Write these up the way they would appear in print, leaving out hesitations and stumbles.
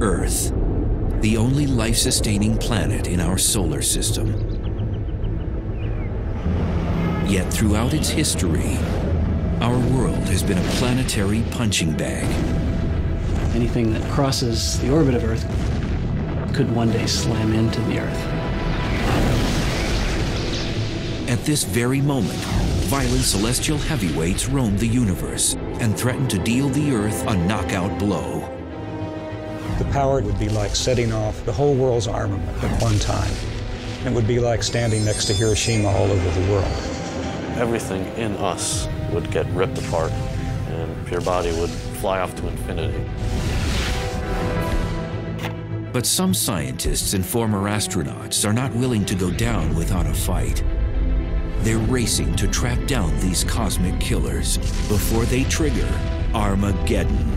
Earth, the only life-sustaining planet in our solar system. Yet throughout its history, our world has been a planetary punching bag. Anything that crosses the orbit of Earth could one day slam into the Earth. At this very moment, violent celestial heavyweights roam the universe and threaten to deal the Earth a knockout blow. The power would be like setting off the whole world's armament at one time. It would be like standing next to Hiroshima all over the world. Everything in us would get ripped apart, and your body would fly off to infinity. But some scientists and former astronauts are not willing to go down without a fight. They're racing to track down these cosmic killers before they trigger Armageddon.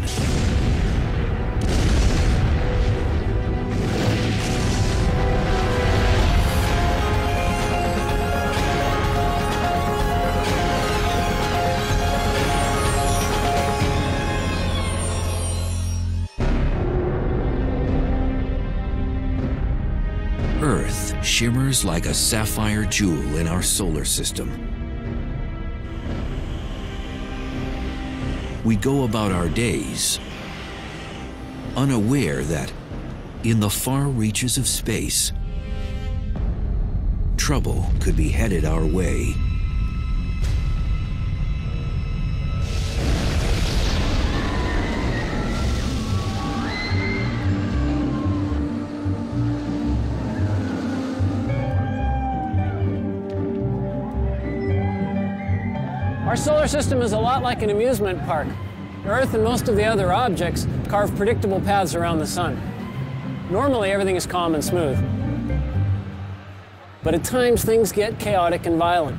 Earth shimmers like a sapphire jewel in our solar system. We go about our days unaware that in the far reaches of space, trouble could be headed our way. Our solar system is a lot like an amusement park. Earth and most of the other objects carve predictable paths around the sun. Normally, everything is calm and smooth. But at times, things get chaotic and violent.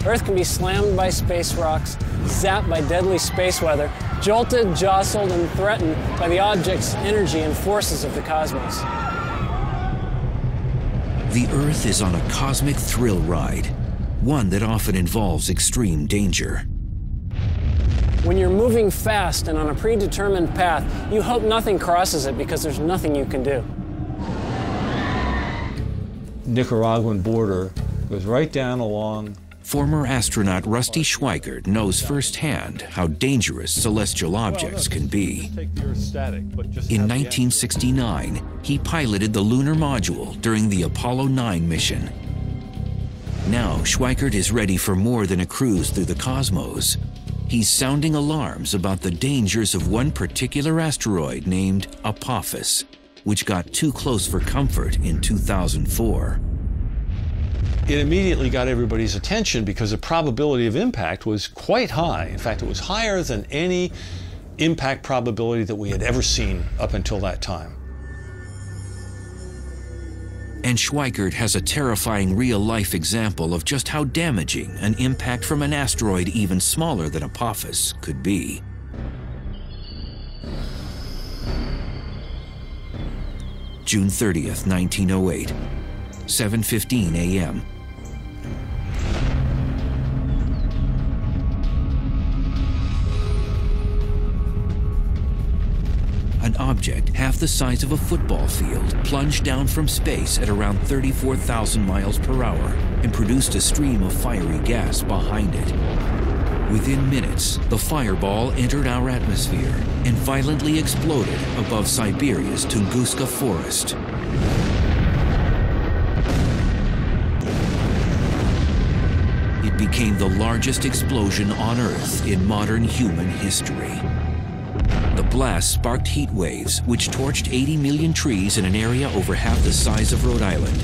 Earth can be slammed by space rocks, zapped by deadly space weather, jolted, jostled, and threatened by the object's energy and forces of the cosmos. The Earth is on a cosmic thrill ride, one that often involves extreme danger. When you're moving fast and on a predetermined path, you hope nothing crosses it because there's nothing you can do. Nicaraguan border goes right down along. Former astronaut Rusty Schweikert knows firsthand how dangerous celestial objects can be. In 1969, he piloted the lunar module during the Apollo 9 mission. Now, Schweikert is ready for more than a cruise through the cosmos. He's sounding alarms about the dangers of one particular asteroid named Apophis, which got too close for comfort in 2004. It immediately got everybody's attention because the probability of impact was quite high. In fact, it was higher than any impact probability that we had ever seen up until that time. And Schweikert has a terrifying real-life example of just how damaging an impact from an asteroid even smaller than Apophis could be. June 30th, 1908, 7:15 a.m. An object half the size of a football field plunged down from space at around 34,000 miles per hour and produced a stream of fiery gas behind it. Within minutes, the fireball entered our atmosphere and violently exploded above Siberia's Tunguska forest. It became the largest explosion on Earth in modern human history. The blast sparked heat waves, which torched 80 million trees in an area over half the size of Rhode Island.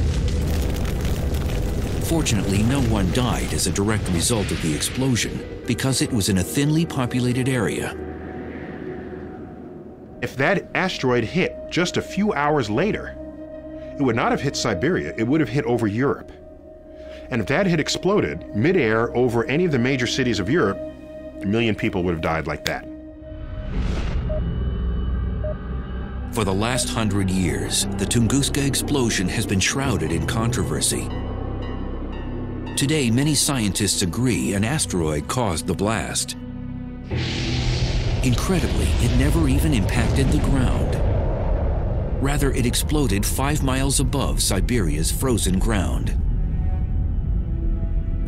Fortunately, no one died as a direct result of the explosion, because it was in a thinly populated area. If that asteroid hit just a few hours later, it would not have hit Siberia, it would have hit over Europe. And if that had exploded midair over any of the major cities of Europe, 1 million people would have died like that. For the last 100 years, the Tunguska explosion has been shrouded in controversy. Today, many scientists agree an asteroid caused the blast. Incredibly, it never even impacted the ground. Rather, it exploded 5 miles above Siberia's frozen ground.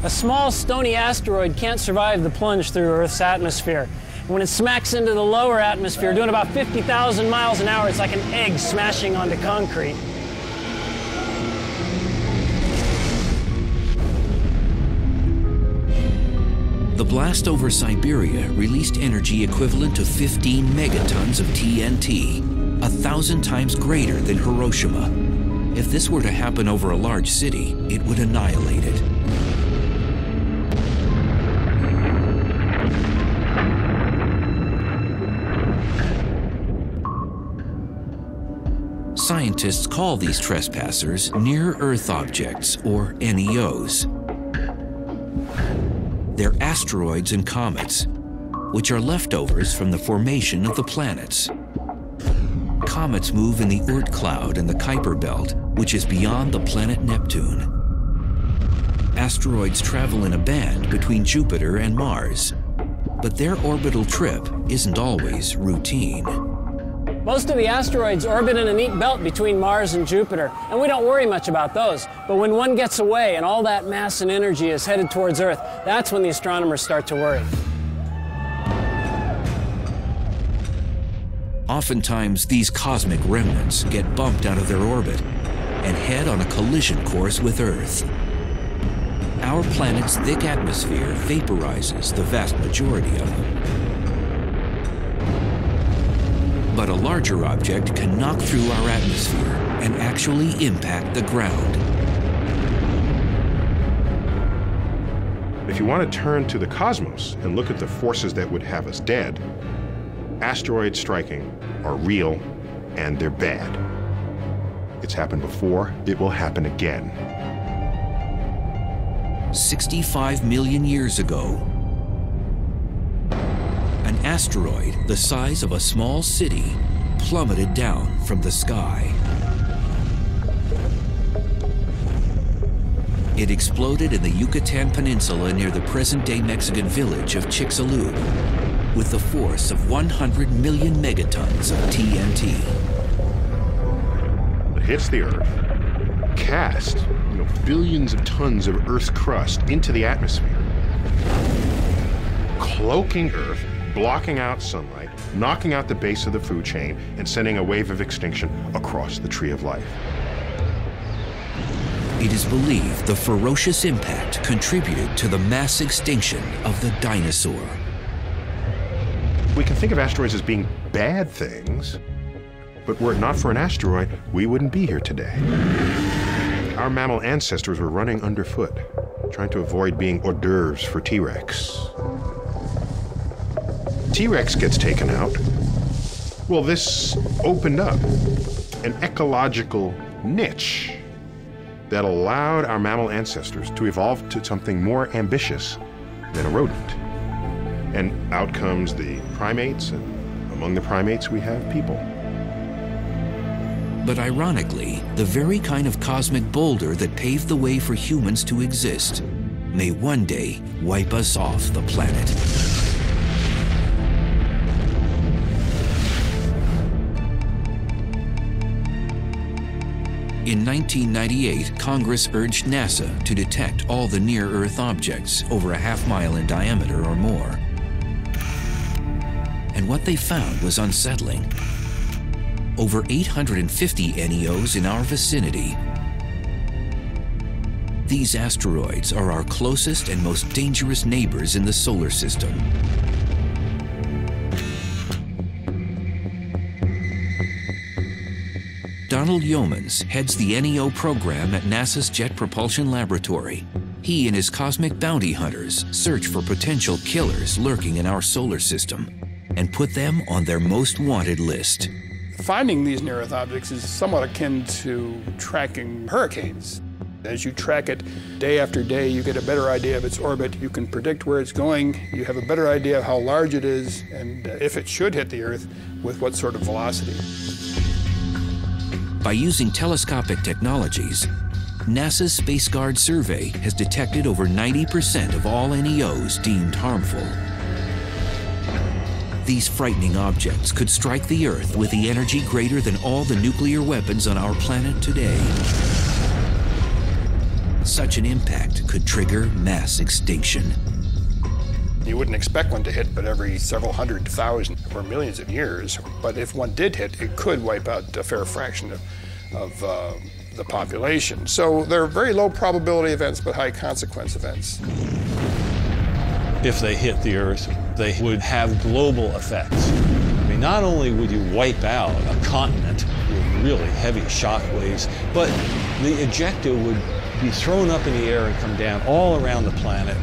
A small stony asteroid can't survive the plunge through Earth's atmosphere. When it smacks into the lower atmosphere, doing about 50,000 miles an hour, it's like an egg smashing onto concrete. The blast over Siberia released energy equivalent to 15 megatons of TNT, 1,000 times greater than Hiroshima. If this were to happen over a large city, it would annihilate it. Scientists call these trespassers near-Earth objects, or NEOs. They're asteroids and comets, which are leftovers from the formation of the planets. Comets move in the Oort cloud and the Kuiper belt, which is beyond the planet Neptune. Asteroids travel in a band between Jupiter and Mars, but their orbital trip isn't always routine. Most of the asteroids orbit in a neat belt between Mars and Jupiter, and we don't worry much about those. But when one gets away and all that mass and energy is headed towards Earth, that's when the astronomers start to worry. Oftentimes, these cosmic remnants get bumped out of their orbit and head on a collision course with Earth. Our planet's thick atmosphere vaporizes the vast majority of them. But a larger object can knock through our atmosphere and actually impact the ground. If you want to turn to the cosmos and look at the forces that would have us dead, asteroids striking are real and they're bad. It's happened before, it will happen again. 65 million years ago, an asteroid the size of a small city plummeted down from the sky. It exploded in the Yucatan Peninsula near the present-day Mexican village of Chicxulub with the force of 100 million megatons of TNT. It hits the Earth, cast billions of tons of Earth's crust into the atmosphere, cloaking Earth, blocking out sunlight, knocking out the base of the food chain, and sending a wave of extinction across the tree of life. It is believed the ferocious impact contributed to the mass extinction of the dinosaur. We can think of asteroids as being bad things, but were it not for an asteroid, we wouldn't be here today. Our mammal ancestors were running underfoot, trying to avoid being hors d'oeuvres for T-Rex. T-Rex gets taken out. Well, this opened up an ecological niche that allowed our mammal ancestors to evolve to something more ambitious than a rodent. And out comes the primates, and among the primates we have people. But ironically, the very kind of cosmic boulder that paved the way for humans to exist may one day wipe us off the planet. In 1998, Congress urged NASA to detect all the near-Earth objects over a half-mile in diameter or more. And what they found was unsettling. Over 850 NEOs in our vicinity. These asteroids are our closest and most dangerous neighbors in the solar system. Donald Yeomans heads the NEO program at NASA's Jet Propulsion Laboratory. He and his cosmic bounty hunters search for potential killers lurking in our solar system and put them on their most wanted list. Finding these near-Earth objects is somewhat akin to tracking hurricanes. As you track it day after day, you get a better idea of its orbit. You can predict where it's going. You have a better idea of how large it is and if it should hit the Earth, with what sort of velocity. By using telescopic technologies, NASA's Space Guard survey has detected over 90% of all NEOs deemed harmful. These frightening objects could strike the Earth with the energy greater than all the nuclear weapons on our planet today. Such an impact could trigger mass extinction. You wouldn't expect one to hit but every several 100,000 or millions of years. But if one did hit, it could wipe out a fair fraction of the population. So they're very low probability events, but high consequence events. If they hit the Earth, they would have global effects. I mean, not only would you wipe out a continent with really heavy shock waves, but the ejecta would be thrown up in the air and come down all around the planet.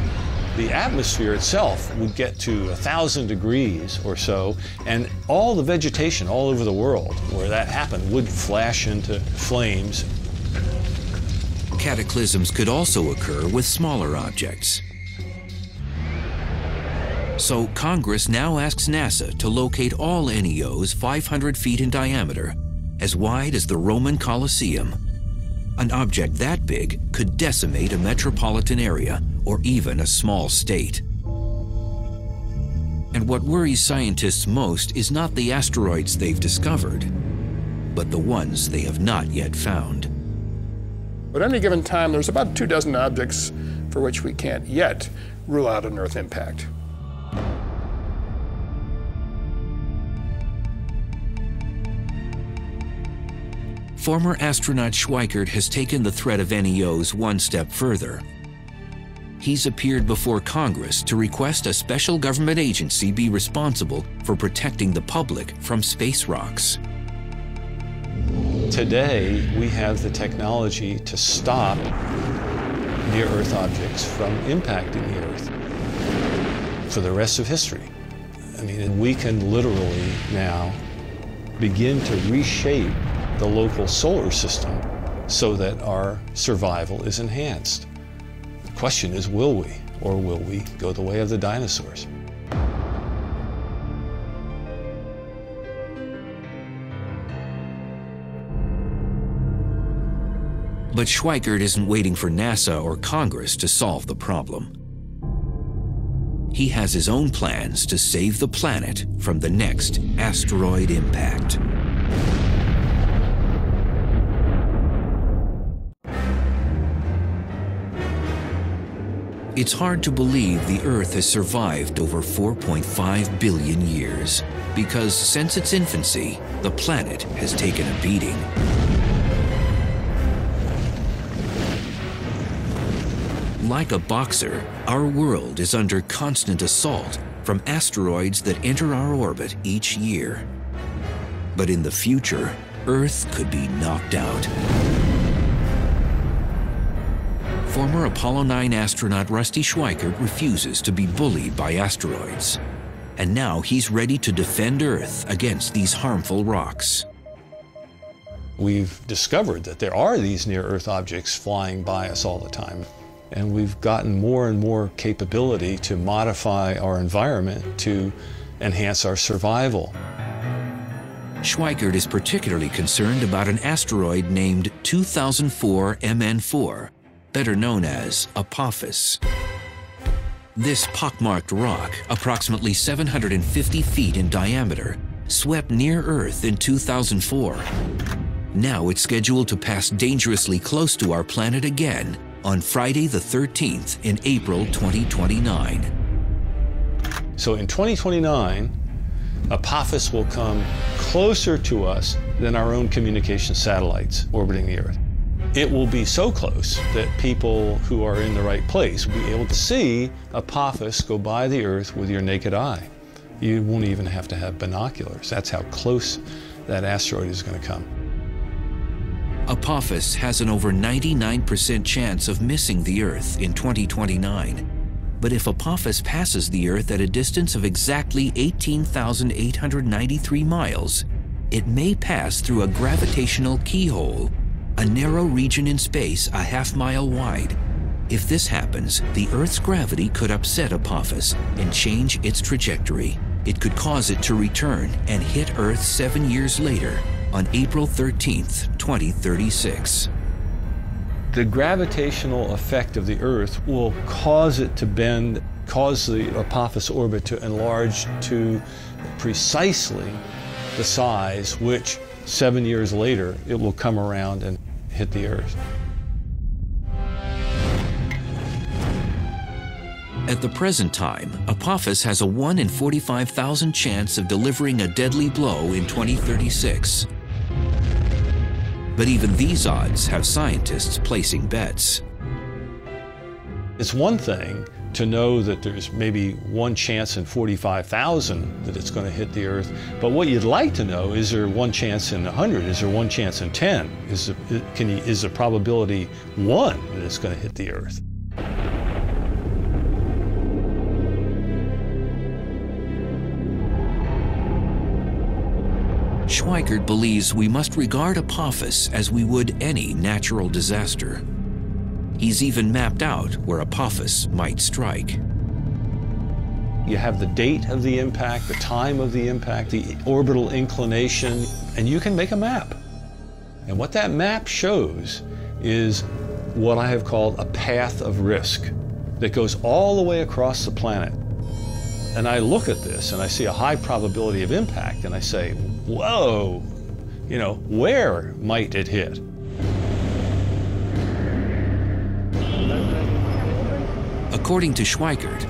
The atmosphere itself would get to 1,000 degrees or so, and all the vegetation all over the world where that happened would flash into flames. Cataclysms could also occur with smaller objects. So Congress now asks NASA to locate all NEOs 500 feet in diameter, as wide as the Roman Colosseum. An object that big could decimate a metropolitan area or even a small state. And what worries scientists most is not the asteroids they've discovered, but the ones they have not yet found. At any given time, there's about 24 objects for which we can't yet rule out an Earth impact. Former astronaut Schweikert has taken the threat of NEOs one step further. He's appeared before Congress to request a special government agency be responsible for protecting the public from space rocks. Today, we have the technology to stop near-Earth objects from impacting the Earth for the rest of history. I mean, we can literally now begin to reshape the local solar system so that our survival is enhanced. The question is, will we, or will we go the way of the dinosaurs? But Schweikert isn't waiting for NASA or Congress to solve the problem. He has his own plans to save the planet from the next asteroid impact. It's hard to believe the Earth has survived over 4.5 billion years, because since its infancy, the planet has taken a beating. Like a boxer, our world is under constant assault from asteroids that enter our orbit each year. But in the future, Earth could be knocked out. Former Apollo 9 astronaut Rusty Schweikert refuses to be bullied by asteroids. And now he's ready to defend Earth against these harmful rocks. We've discovered that there are these near-Earth objects flying by us all the time. And we've gotten more and more capability to modify our environment to enhance our survival. Schweikert is particularly concerned about an asteroid named 2004 MN4, better known as Apophis. This pockmarked rock, approximately 750 feet in diameter, swept near Earth in 2004. Now it's scheduled to pass dangerously close to our planet again on Friday the 13th in April 2029. So in 2029, Apophis will come closer to us than our own communication satellites orbiting the Earth. It will be so close that people who are in the right place will be able to see Apophis go by the Earth with your naked eye. You won't even have to have binoculars. That's how close that asteroid is going to come. Apophis has an over 99% chance of missing the Earth in 2029. But if Apophis passes the Earth at a distance of exactly 18,893 miles, it may pass through a gravitational keyhole, a narrow region in space a half-mile wide. If this happens, the Earth's gravity could upset Apophis and change its trajectory. It could cause it to return and hit Earth 7 years later, on April 13th, 2036. The gravitational effect of the Earth will cause it to bend cause the Apophis orbit to enlarge to precisely the size which 7 years later it will come around and hit the Earth. At the present time, Apophis has a 1 in 45,000 chance of delivering a deadly blow in 2036. But even these odds have scientists placing bets. It's one thing to know that there's maybe 1 chance in 45,000 that it's going to hit the Earth, but what you'd like to know, is there 1 chance in 100? Is there 1 chance in 10? Is the probability 1 that it's going to hit the Earth? Schweikert believes we must regard Apophis as we would any natural disaster. He's even mapped out where Apophis might strike. You have the date of the impact, the time of the impact, the orbital inclination, and you can make a map. And what that map shows is what I have called a path of risk that goes all the way across the planet. And I look at this and I see a high probability of impact and I say, whoa, you know, where might it hit? According to Schweikert,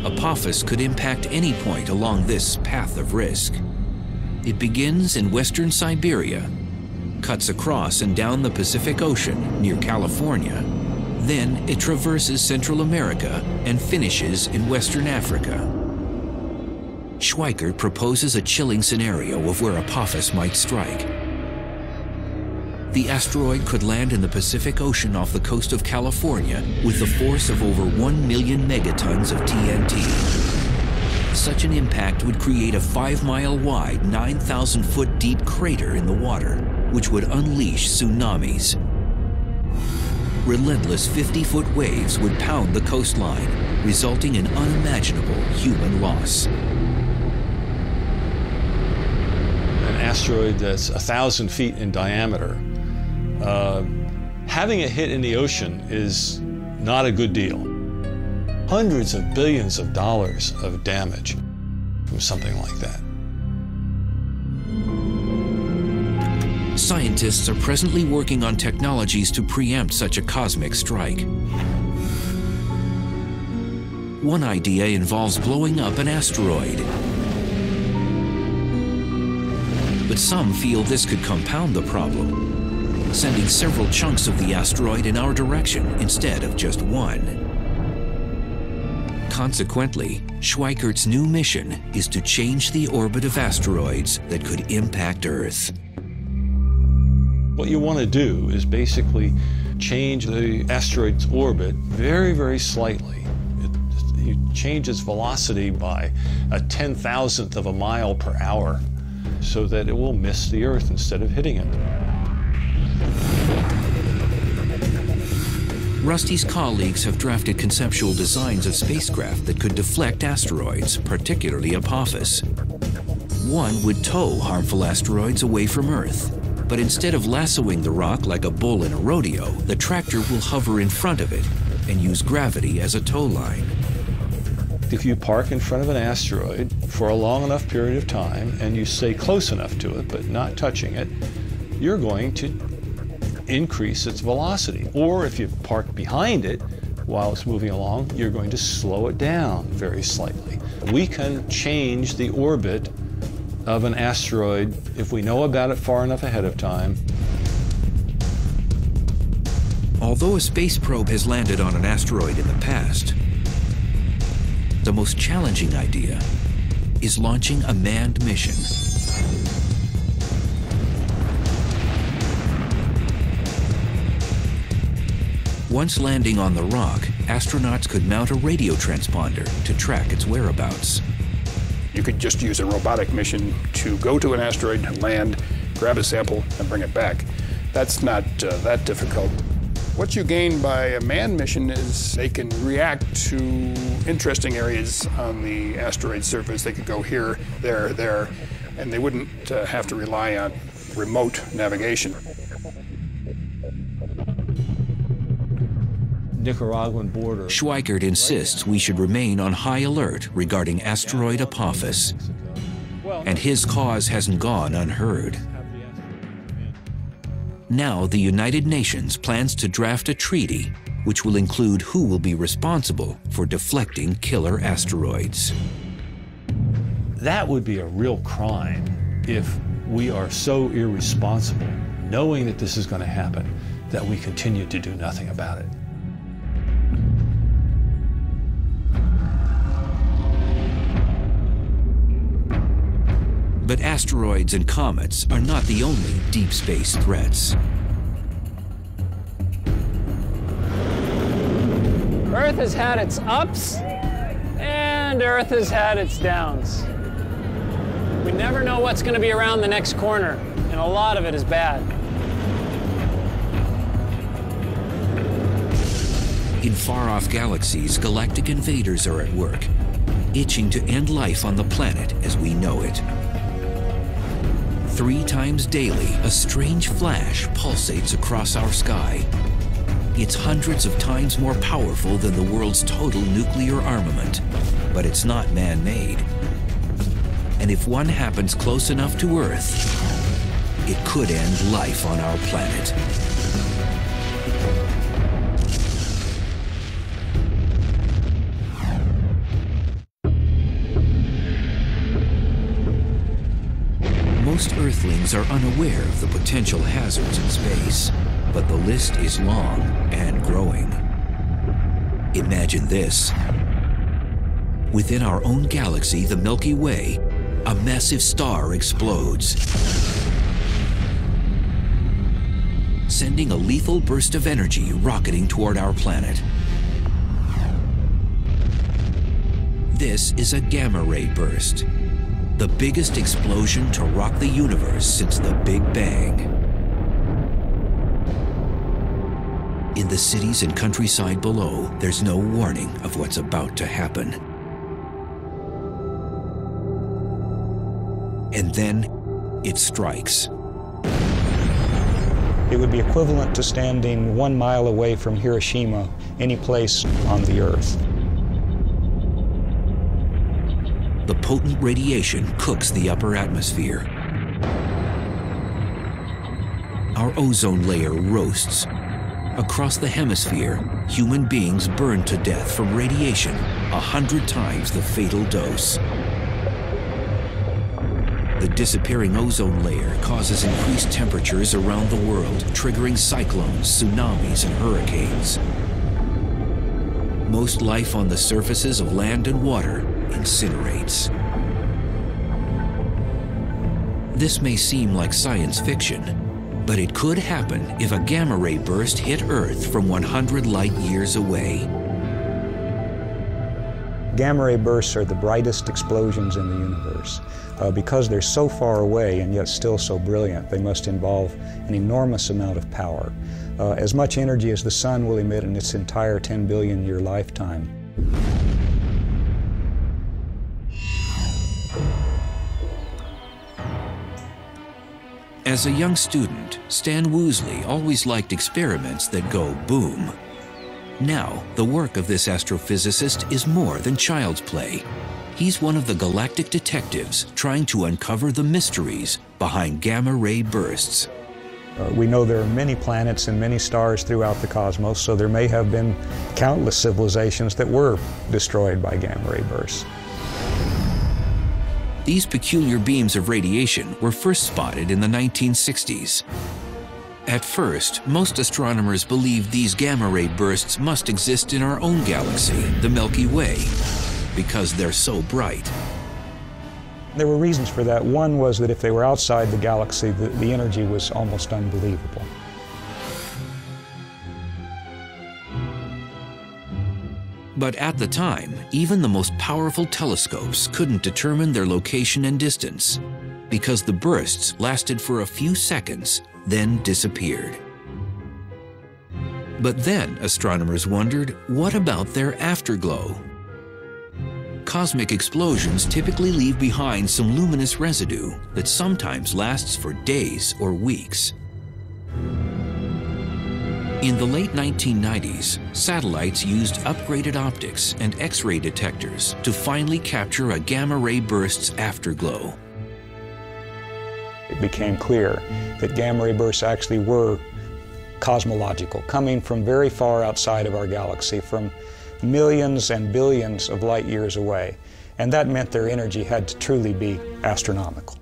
Apophis could impact any point along this path of risk. It begins in western Siberia, cuts across and down the Pacific Ocean near California. Then it traverses Central America and finishes in Western Africa. Schweikert proposes a chilling scenario of where Apophis might strike. The asteroid could land in the Pacific Ocean off the coast of California with the force of over 1 million megatons of TNT. Such an impact would create a 5-mile wide, 9,000-foot deep crater in the water, which would unleash tsunamis. Relentless 50-foot waves would pound the coastline, resulting in unimaginable human loss. An asteroid that's 1,000 feet in diameter, having a hit in the ocean is not a good deal. Hundreds of billions of dollars of damage from something like that. Scientists are presently working on technologies to preempt such a cosmic strike. One idea involves blowing up an asteroid. But some feel this could compound the problem, sending several chunks of the asteroid in our direction instead of just one. Consequently, Schweikert's new mission is to change the orbit of asteroids that could impact Earth. What you want to do is basically change the asteroid's orbit very, very slightly. You change its velocity by a 10,000th of a mile per hour so that it will miss the Earth instead of hitting it. Rusty's colleagues have drafted conceptual designs of spacecraft that could deflect asteroids, particularly Apophis. One would tow harmful asteroids away from Earth, but instead of lassoing the rock like a bull in a rodeo, the tractor will hover in front of it and use gravity as a tow line. If you park in front of an asteroid for a long enough period of time and you stay close enough to it but not touching it, you're going to increase its velocity. Or if you park behind it while it's moving along, you're going to slow it down very slightly. We can change the orbit of an asteroid if we know about it far enough ahead of time. Although a space probe has landed on an asteroid in the past, the most challenging idea is launching a manned mission. Once landing on the rock, astronauts could mount a radio transponder to track its whereabouts. You could just use a robotic mission to go to an asteroid, land, grab a sample, and bring it back. That's not that difficult. What you gain by a manned mission is they can react to interesting areas on the asteroid surface. They could go here, there, and they wouldn't have to rely on remote navigation. Nicaraguan border. Schweikert insists we should remain on high alert regarding asteroid Apophis, and his cause hasn't gone unheard. Now the United Nations plans to draft a treaty which will include who will be responsible for deflecting killer asteroids. That would be a real crime if we are so irresponsible, knowing that this is going to happen, that we continue to do nothing about it. But asteroids and comets are not the only deep space threats. Earth has had its ups, and Earth has had its downs. We never know what's going to be around the next corner, and a lot of it is bad. In far-off galaxies, galactic invaders are at work, itching to end life on the planet as we know it. 3 times daily, a strange flash pulsates across our sky. It's hundreds of times more powerful than the world's total nuclear armament, but it's not man-made. And if one happens close enough to Earth, it could end life on our planet. Most Earthlings are unaware of the potential hazards in space, but the list is long and growing. Imagine this. Within our own galaxy, the Milky Way, a massive star explodes, sending a lethal burst of energy rocketing toward our planet. This is a gamma-ray burst, the biggest explosion to rock the universe since the Big Bang. In the cities and countryside below, there's no warning of what's about to happen. And then it strikes. It would be equivalent to standing 1 mile away from Hiroshima, any place on the Earth. The potent radiation cooks the upper atmosphere. Our ozone layer roasts. Across the hemisphere, human beings burn to death from radiation 100 times the fatal dose. The disappearing ozone layer causes increased temperatures around the world, triggering cyclones, tsunamis, and hurricanes. Most life on the surfaces of land and water incinerates. This may seem like science fiction, but it could happen if a gamma-ray burst hit Earth from 100 light-years away. Gamma-ray bursts are the brightest explosions in the universe. Because they're so far away and yet still so brilliant, they must involve an enormous amount of power. As much energy as the sun will emit in its entire 10 billion year lifetime. As a young student, Stan Woosley always liked experiments that go boom. Now, the work of this astrophysicist is more than child's play. He's one of the galactic detectives trying to uncover the mysteries behind gamma-ray bursts. We know there are many planets and many stars throughout the cosmos, so there may have been countless civilizations that were destroyed by gamma-ray bursts. These peculiar beams of radiation were first spotted in the 1960s. At first, most astronomers believed these gamma-ray bursts must exist in our own galaxy, the Milky Way, because they're so bright. There were reasons for that. One was that if they were outside the galaxy, the energy was almost unbelievable. But at the time, even the most powerful telescopes couldn't determine their location and distance, because the bursts lasted for a few seconds, then disappeared. But then astronomers wondered, what about their afterglow? Cosmic explosions typically leave behind some luminous residue that sometimes lasts for days or weeks. In the late 1990s, satellites used upgraded optics and X-ray detectors to finally capture a gamma-ray burst's afterglow. It became clear that gamma-ray bursts actually were cosmological, coming from very far outside of our galaxy, from millions and billions of light years away. And that meant their energy had to truly be astronomical.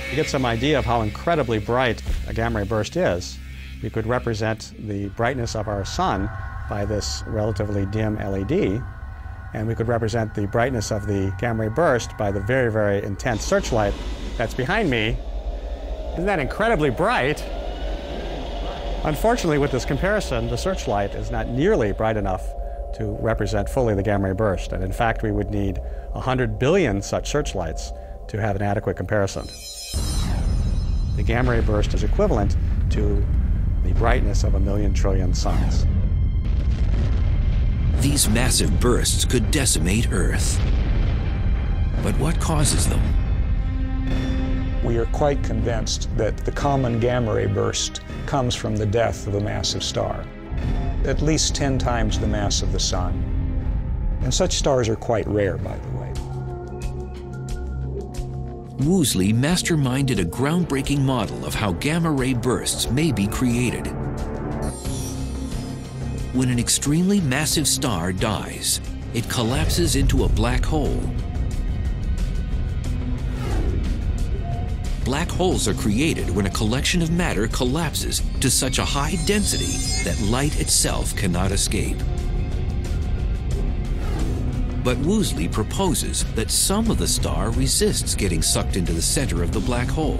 To get some idea of how incredibly bright a gamma-ray burst is, we could represent the brightness of our sun by this relatively dim LED, and we could represent the brightness of the gamma-ray burst by the very, very intense searchlight that's behind me. Isn't that incredibly bright? Unfortunately, with this comparison, the searchlight is not nearly bright enough to represent fully the gamma-ray burst, and in fact, we would need 100 billion such searchlights to have an adequate comparison. The gamma-ray burst is equivalent to the brightness of 1,000,000 trillion suns. These massive bursts could decimate Earth. But what causes them? We are quite convinced that the common gamma-ray burst comes from the death of a massive star, at least 10 times the mass of the Sun. And such stars are quite rare, by the way. Woosley masterminded a groundbreaking model of how gamma-ray bursts may be created. When an extremely massive star dies, it collapses into a black hole. Black holes are created when a collection of matter collapses to such a high density that light itself cannot escape. But Woosley proposes that some of the star resists getting sucked into the center of the black hole.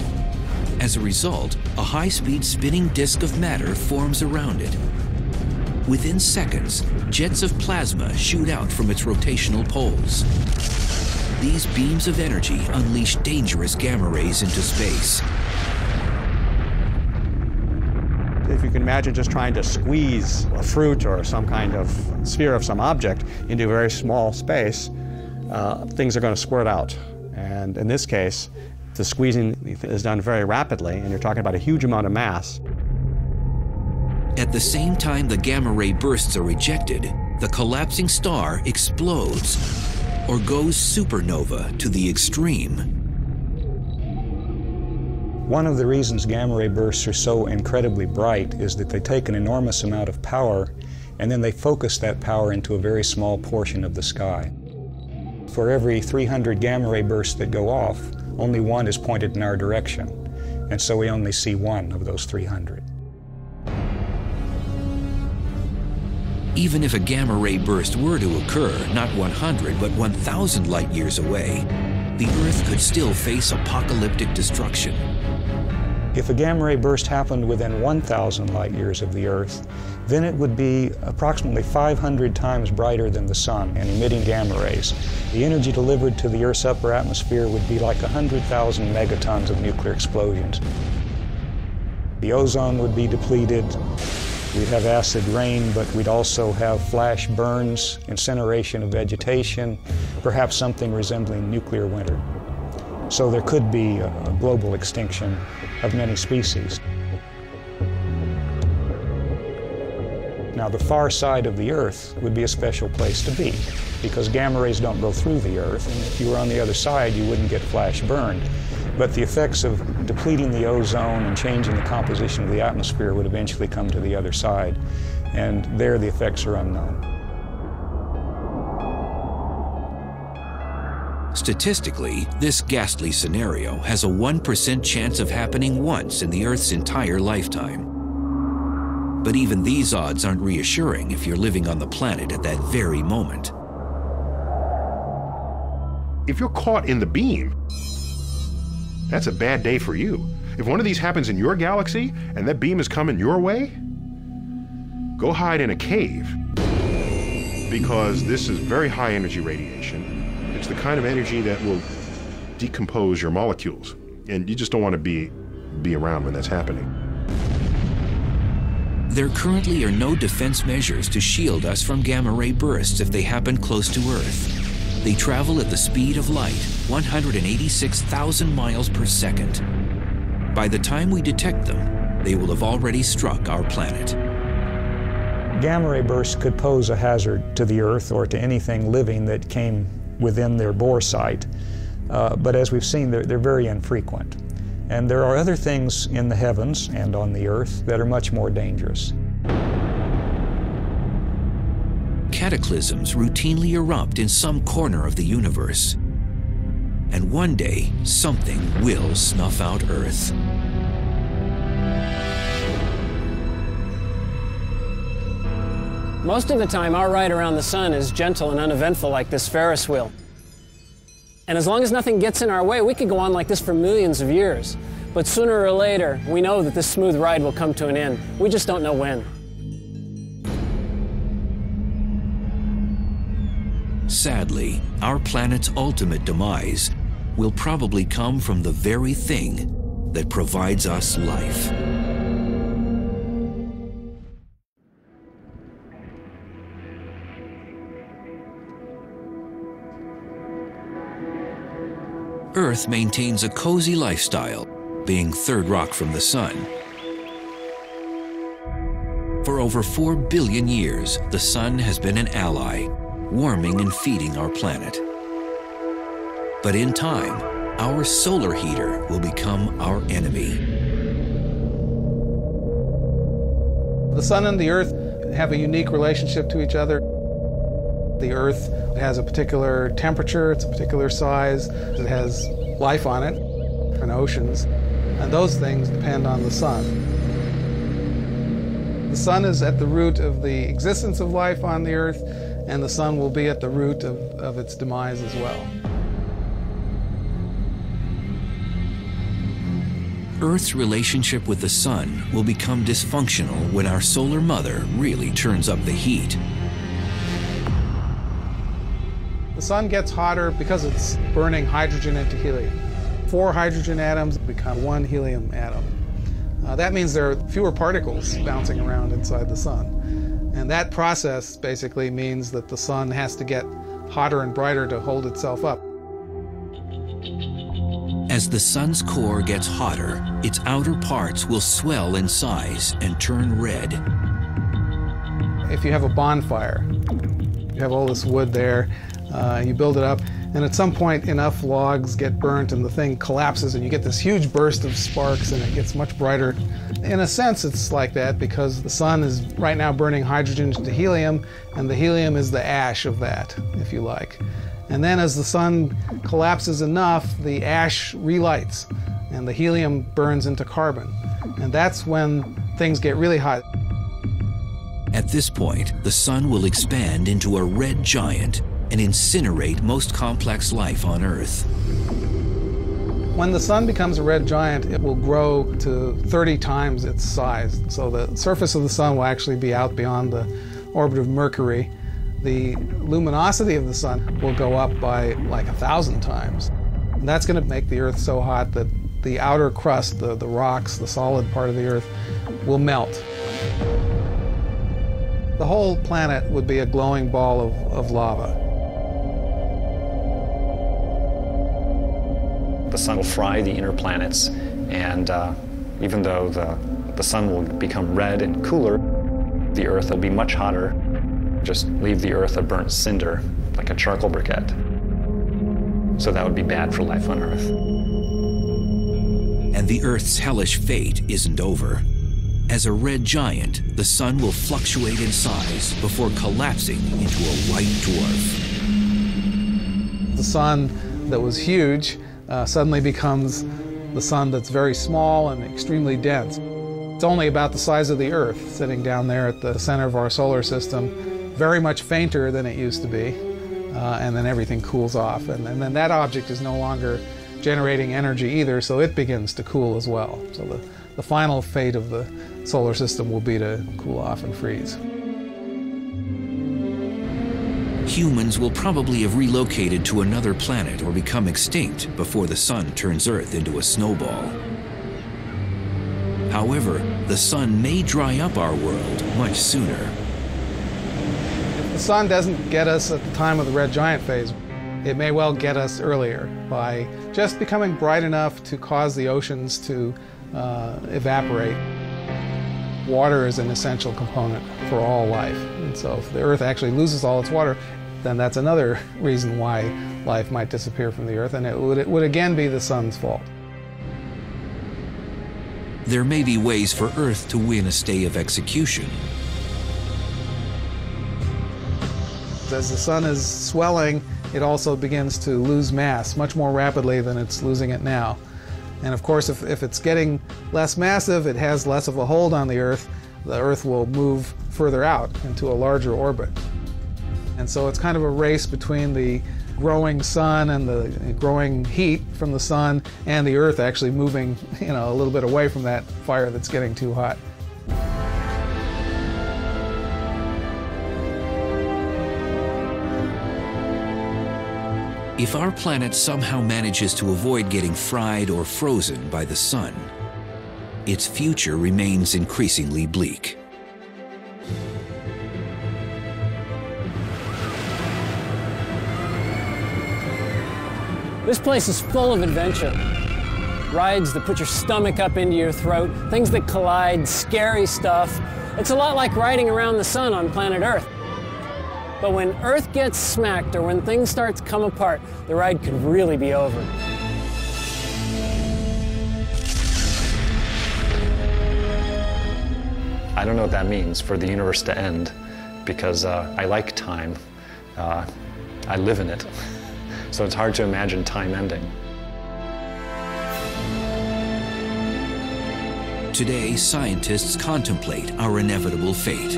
As a result, a high-speed spinning disk of matter forms around it. Within seconds, jets of plasma shoot out from its rotational poles. These beams of energy unleash dangerous gamma rays into space. If you can imagine just trying to squeeze a fruit or some kind of sphere of some object into a very small space, things are going to squirt out. And in this case, the squeezing is done very rapidly, and you're talking about a huge amount of mass. At the same time the gamma ray bursts are ejected, the collapsing star explodes or goes supernova to the extreme. One of the reasons gamma-ray bursts are so incredibly bright is that they take an enormous amount of power and then they focus that power into a very small portion of the sky. For every 300 gamma-ray bursts that go off, only one is pointed in our direction, and so we only see one of those 300. Even if a gamma ray burst were to occur not 100 but 1,000 light years away, the Earth could still face apocalyptic destruction. If a gamma-ray burst happened within 1,000 light years of the Earth, then it would be approximately 500 times brighter than the Sun and emitting gamma rays. The energy delivered to the Earth's upper atmosphere would be like 100,000 megatons of nuclear explosions. The ozone would be depleted. We'd have acid rain, but we'd also have flash burns, incineration of vegetation, perhaps something resembling nuclear winter. So there could be a global extinction of many species. Now, the far side of the Earth would be a special place to be, because gamma rays don't go through the Earth, and if you were on the other side, you wouldn't get flash burned. But the effects of depleting the ozone and changing the composition of the atmosphere would eventually come to the other side, and there the effects are unknown. Statistically, this ghastly scenario has a 1% chance of happening once in the Earth's entire lifetime. But even these odds aren't reassuring if you're living on the planet at that very moment. If you're caught in the beam, that's a bad day for you. If one of these happens in your galaxy and that beam is coming your way, go hide in a cave, because this is very high energy radiation. It's the kind of energy that will decompose your molecules, and you just don't want to be around when that's happening. There currently are no defense measures to shield us from gamma-ray bursts if they happen close to Earth. They travel at the speed of light, 186,000 miles per second. By the time we detect them, they will have already struck our planet. Gamma ray bursts could pose a hazard to the Earth or to anything living that came within their bore site. But as we've seen, they're very infrequent. And there are other things in the heavens and on the Earth that are much more dangerous. Cataclysms routinely erupt in some corner of the universe. And one day, something will snuff out Earth. Most of the time, our ride around the sun is gentle and uneventful like this Ferris wheel. And as long as nothing gets in our way, we could go on like this for millions of years. But sooner or later, we know that this smooth ride will come to an end. We just don't know when. Sadly, our planet's ultimate demise will probably come from the very thing that provides us life. Earth maintains a cozy lifestyle, being third rock from the sun. For over 4 billion years, the sun has been an ally, warming and feeding our planet. But in time, our solar heater will become our enemy. The sun and the Earth have a unique relationship to each other. The Earth has a particular temperature, it's a particular size, it has life on it, and oceans, and those things depend on the sun. The sun is at the root of the existence of life on the Earth, and the sun will be at the root of its demise as well. Earth's relationship with the sun will become dysfunctional when our solar mother really turns up the heat. The sun gets hotter because it's burning hydrogen into helium. 4 hydrogen atoms become 1 helium atom. That means there are fewer particles bouncing around inside the sun. And that process basically means that the sun has to get hotter and brighter to hold itself up. As the sun's core gets hotter, its outer parts will swell in size and turn red. If you have a bonfire, you have all this wood there, you build it up, and at some point enough logs get burnt and the thing collapses and you get this huge burst of sparks and it gets much brighter. In a sense it's like that because the sun is right now burning hydrogen into helium, and the helium is the ash of that, if you like. And then as the sun collapses enough, the ash relights and the helium burns into carbon. And that's when things get really hot. At this point, the sun will expand into a red giant and incinerate most complex life on Earth. When the sun becomes a red giant, it will grow to 30 times its size. So the surface of the sun will actually be out beyond the orbit of Mercury. The luminosity of the sun will go up by like 1,000 times. And that's going to make the Earth so hot that the outer crust, the rocks, the solid part of the Earth, will melt. The whole planet would be a glowing ball of lava. The sun will fry the inner planets, and even though the sun will become red and cooler, the Earth will be much hotter. Just leave the Earth a burnt cinder, like a charcoal briquette. So that would be bad for life on Earth. And the Earth's hellish fate isn't over. As a red giant, the sun will fluctuate in size before collapsing into a white dwarf. The sun that was huge suddenly becomes the sun that's very small and extremely dense. It's only about the size of the Earth, sitting down there at the center of our solar system, very much fainter than it used to be, and then everything cools off. And then that object is no longer generating energy either, so it begins to cool as well. So the final fate of the solar system will be to cool off and freeze. Humans will probably have relocated to another planet or become extinct before the sun turns Earth into a snowball. However, the sun may dry up our world much sooner. If the sun doesn't get us at the time of the red giant phase, it may well get us earlier by just becoming bright enough to cause the oceans to evaporate. Water is an essential component for all life. And so if the Earth actually loses all its water, then that's another reason why life might disappear from the Earth, and it would again be the sun's fault. There may be ways for Earth to win a stay of execution. As the sun is swelling, it also begins to lose mass much more rapidly than it's losing it now. And of course, if it's getting less massive, it has less of a hold on the Earth will move further out into a larger orbit. And so it's kind of a race between the growing sun and the growing heat from the sun and the Earth actually moving, a little bit away from that fire that's getting too hot. If our planet somehow manages to avoid getting fried or frozen by the sun, its future remains increasingly bleak. This place is full of adventure. Rides that put your stomach up into your throat, things that collide, scary stuff. It's a lot like riding around the sun on planet Earth. But when Earth gets smacked or when things start to come apart, the ride could really be over. I don't know what that means for the universe to end, because I like time. I live in it. So it's hard to imagine time ending. Today, scientists contemplate our inevitable fate.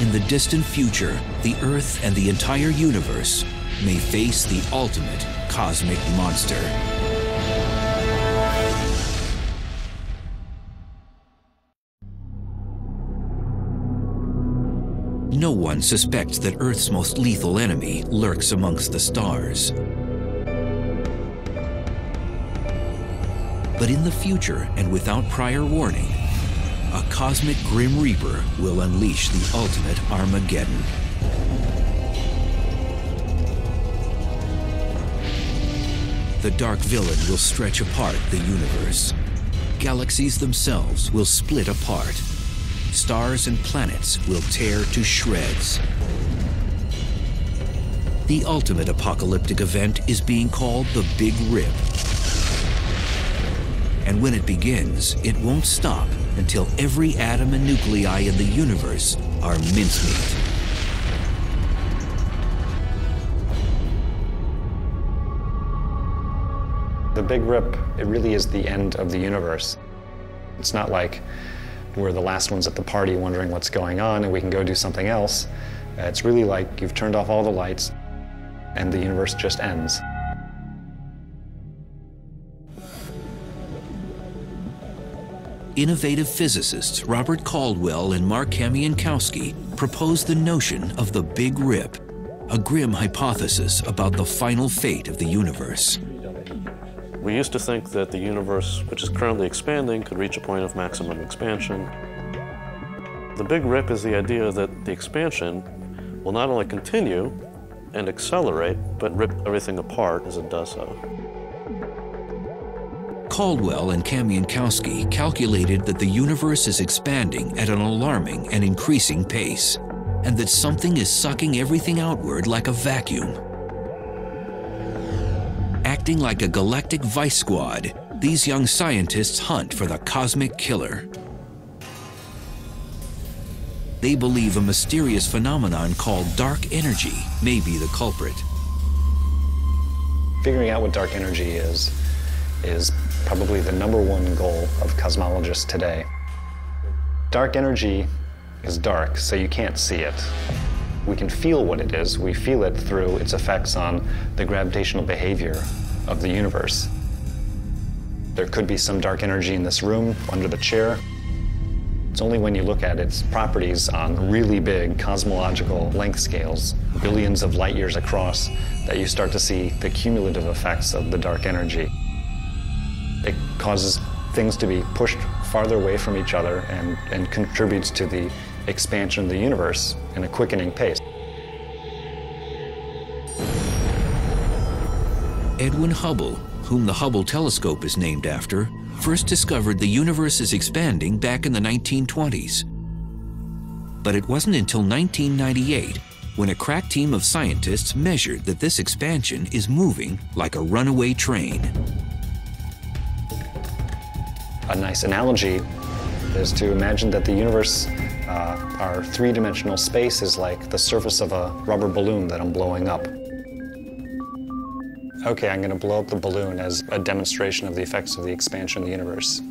In the distant future, the Earth and the entire universe may face the ultimate cosmic monster. No one suspects that Earth's most lethal enemy lurks amongst the stars. But in the future, and without prior warning, a cosmic Grim Reaper will unleash the ultimate Armageddon. The dark villain will stretch apart the universe. Galaxies themselves will split apart. Stars and planets will tear to shreds. The ultimate apocalyptic event is being called the Big Rip. And when it begins, it won't stop until every atom and nuclei in the universe are mincemeat. The Big Rip, it really is the end of the universe. It's not like we're the last ones at the party wondering what's going on and we can go do something else. It's really like you've turned off all the lights and the universe just ends. Innovative physicists Robert Caldwell and Mark Kamiankowski proposed the notion of the Big Rip, a grim hypothesis about the final fate of the universe. We used to think that the universe, which is currently expanding, could reach a point of maximum expansion. The Big Rip is the idea that the expansion will not only continue and accelerate, but rip everything apart as it does so. Caldwell and Kamiankowski calculated that the universe is expanding at an alarming and increasing pace, and that something is sucking everything outward like a vacuum. Acting like a galactic vice squad, these young scientists hunt for the cosmic killer. They believe a mysterious phenomenon called dark energy may be the culprit. Figuring out what dark energy is probably the #1 goal of cosmologists today. Dark energy is dark, so you can't see it. We can feel what it is. We feel it through its effects on the gravitational behavior of the universe. There could be some dark energy in this room, under the chair. It's only when you look at its properties on really big cosmological length scales, billions of light years across, that you start to see the cumulative effects of the dark energy. It causes things to be pushed farther away from each other and contributes to the expansion of the universe in a quickening pace. Edwin Hubble, whom the Hubble telescope is named after, first discovered the universe is expanding back in the 1920s. But it wasn't until 1998 when a crack team of scientists measured that this expansion is moving like a runaway train. A nice analogy is to imagine that the universe, our three-dimensional space, is like the surface of a rubber balloon that I'm blowing up. Okay, I'm going to blow up the balloon as a demonstration of the effects of the expansion of the universe.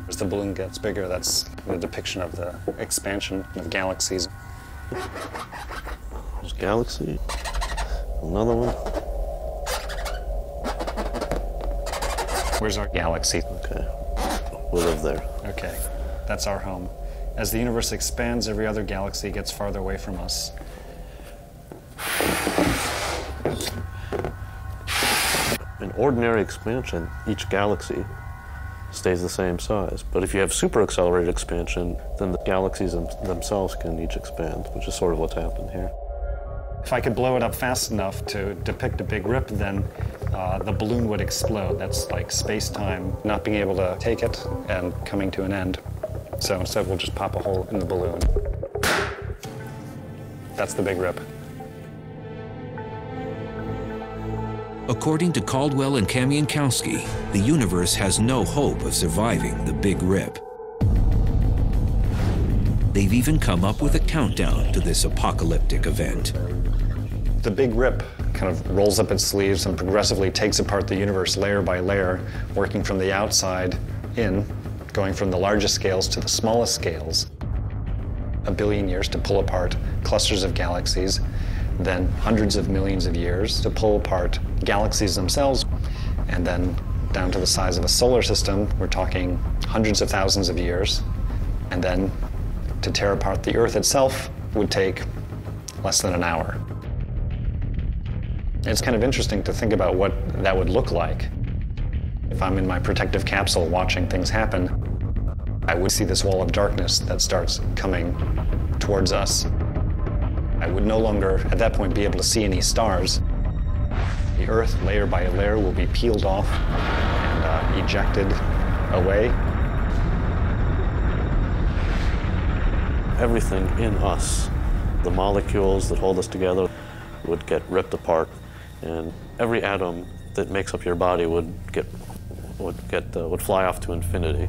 As the balloon gets bigger, that's the depiction of the expansion of galaxies. There's a galaxy. Another one. Where's our galaxy? Okay, we live there. Okay, that's our home. As the universe expands, every other galaxy gets farther away from us. In ordinary expansion, each galaxy stays the same size. But if you have super-accelerated expansion, then the galaxies themselves can each expand, which is sort of what's happened here. If I could blow it up fast enough to depict a big rip, then the balloon would explode. That's like space-time not being able to take it and coming to an end. So instead, we'll just pop a hole in the balloon. That's the big rip. According to Caldwell and Kamiankowski, the universe has no hope of surviving the Big Rip. They've even come up with a countdown to this apocalyptic event. The Big Rip kind of rolls up its sleeves and progressively takes apart the universe layer by layer, working from the outside in, going from the largest scales to the smallest scales. 1 billion years to pull apart clusters of galaxies, then hundreds of millions of years to pull apart galaxies themselves, and then down to the size of a solar system, we're talking hundreds of thousands of years, and then to tear apart the Earth itself would take less than an hour. It's kind of interesting to think about what that would look like. If I'm in my protective capsule watching things happen, I would see this wall of darkness that starts coming towards us. I would no longer, at that point, be able to see any stars. The Earth, layer by layer, will be peeled off and ejected away. Everything in us, the molecules that hold us together, would get ripped apart, and every atom that makes up your body would fly off to infinity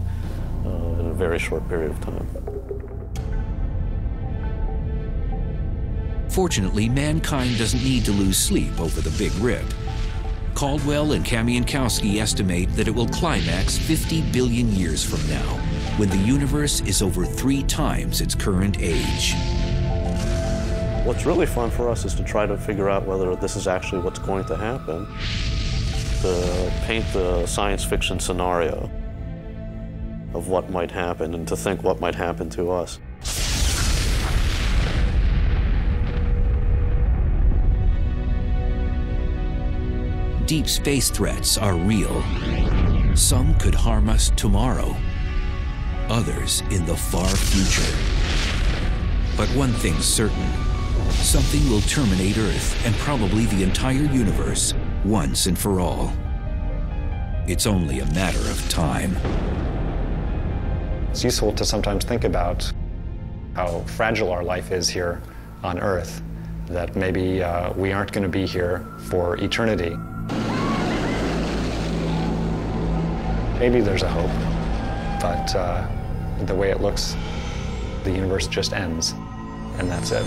in a very short period of time. Fortunately, mankind doesn't need to lose sleep over the Big Rip. Caldwell and Kamiankowski estimate that it will climax 50 billion years from now, when the universe is over 3 times its current age. What's really fun for us is to try to figure out whether this is actually what's going to happen, to paint the science fiction scenario of what might happen and to think what might happen to us. Deep space threats are real. Some could harm us tomorrow, others in the far future. But one thing's certain, something will terminate Earth and probably the entire universe once and for all. It's only a matter of time. It's useful to sometimes think about how fragile our life is here on Earth, that maybe we aren't going to be here for eternity. Maybe there's a hope, but the way it looks, the universe just ends, and that's it.